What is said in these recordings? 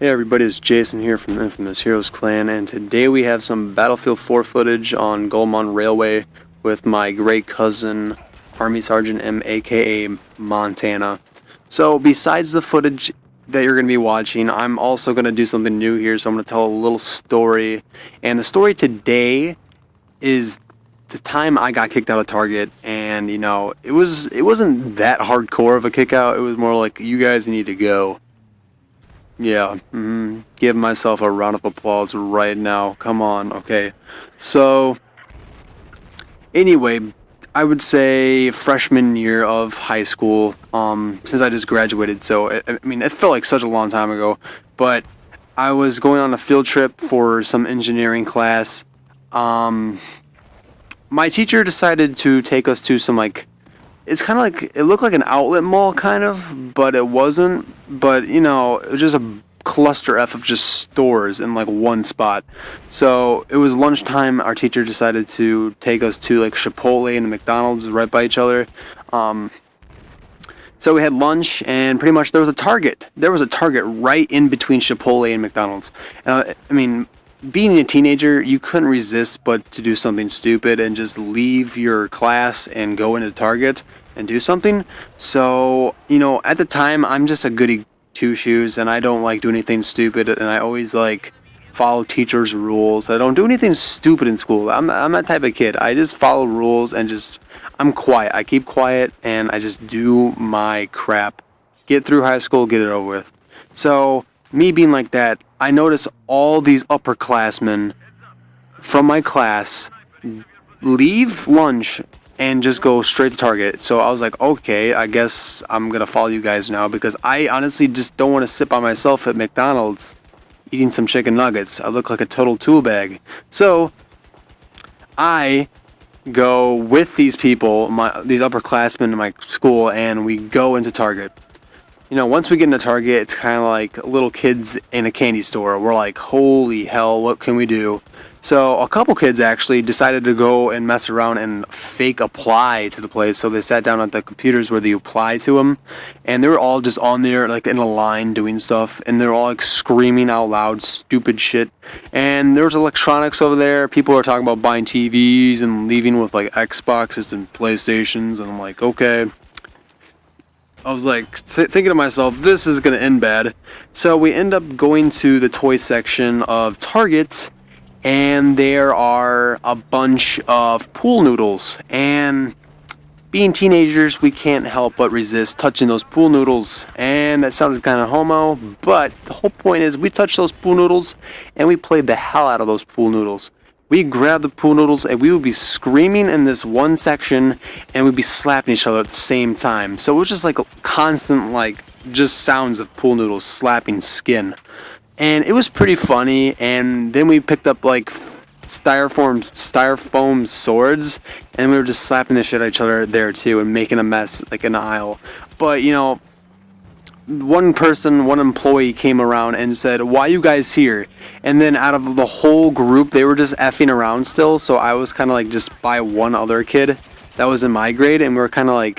Hey everybody, it's Jason here from the Infamous Heroes Clan, and today we have some Battlefield 4 footage on Goldmont Railway with my great cousin, Army Sergeant M, aka Montana. So besides the footage that you're going to be watching, I'm also going to do something new here, so I'm going to tell a little story. And the story today is the time I got kicked out of Target, and it wasn't that hardcore of a kick out. It was more like, you guys need to go. Yeah, give myself a round of applause right now. Come on, okay. So, anyway, I would say freshman year of high school, since I just graduated, so, I mean, it felt like such a long time ago, but I was going on a field trip for some engineering class. My teacher decided to take us to some, it's kind of like, it looked like an outlet mall, kind of, but it wasn't. But, it was just a cluster F of just stores in, one spot. So, it was lunchtime. Our teacher decided to take us to, Chipotle and McDonald's right by each other. So, we had lunch, and pretty much there was a Target. There was a Target right in between Chipotle and McDonald's. I mean, being a teenager, you couldn't resist but to do something stupid and just leave your class and go into Target and do something. So, at the time, I'm just a goody two-shoes, and I don't like do anything stupid, and I always follow teachers' rules. I don't do anything stupid in school. I'm that type of kid. I just follow rules and I'm quiet. I keep quiet and I just do my crap. Get through high school, get it over with. So, me being like that, I notice all these upperclassmen from my class leave lunch and just go straight to Target. So I was like, okay, I guess I'm going to follow you guys now, because I honestly just don't want to sit by myself at McDonald's eating some chicken nuggets. I look like a total tool bag. So I go with these people, these upperclassmen in my school, and we go into Target. Once we get into Target, it's kind of like little kids in a candy store. We're like, holy hell, what can we do? So a couple kids actually decided to go and mess around and fake apply to the place. So they sat down at the computers where they apply to them, and they were all just on there in a line doing stuff, and they're all screaming out loud stupid shit. And there was electronics over there. People were talking about buying TVs and leaving with Xboxes and PlayStations, and I'm like, okay. I was thinking to myself, this is going to end bad. So we end up going to the toy section of Target, and there are a bunch of pool noodles. And being teenagers, we can't help but resist touching those pool noodles. And that sounded kind of homo, but the whole point is we touched those pool noodles, and we played the hell out of those pool noodles. We grabbed the pool noodles, and we would be screaming in this one section, and we'd be slapping each other at the same time. So it was just a constant, just sounds of pool noodles slapping skin. And it was pretty funny. And then we picked up styrofoam swords, and we were just slapping the shit at each other there too, and making a mess in the aisle. But one employee came around and said, "Why are you guys here?" And then out of the whole group, they were just effing around still. So I was kind of just by one other kid that was in my grade, and we were kind of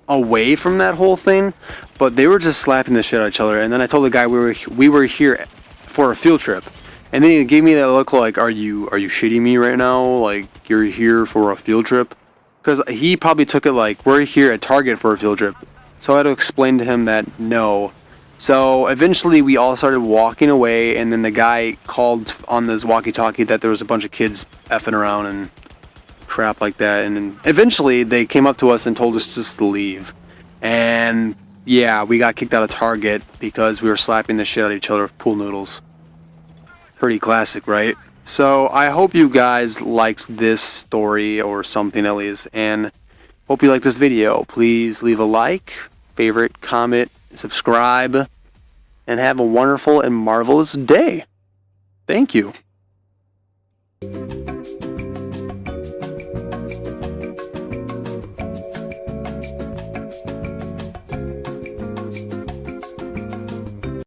away from that whole thing. But they were just slapping the shit out of each other. And then I told the guy we were here for a field trip, and then he gave me that look like, "Are you shitting me right now? You're here for a field trip?" Because he probably took it we're here at Target for a field trip. So I had to explain to him that no. So eventually we all started walking away, and then the guy called on this walkie-talkie that there was a bunch of kids effing around and crap like that. And then eventually they came up to us and told us just to leave. And yeah, we got kicked out of Target because we were slapping the shit out of each other with pool noodles. Pretty classic, right? So I hope you guys liked this story, or something at least, and hope you like this video. Please leave a like, favorite, comment, subscribe, and have a wonderful and marvelous day. Thank you.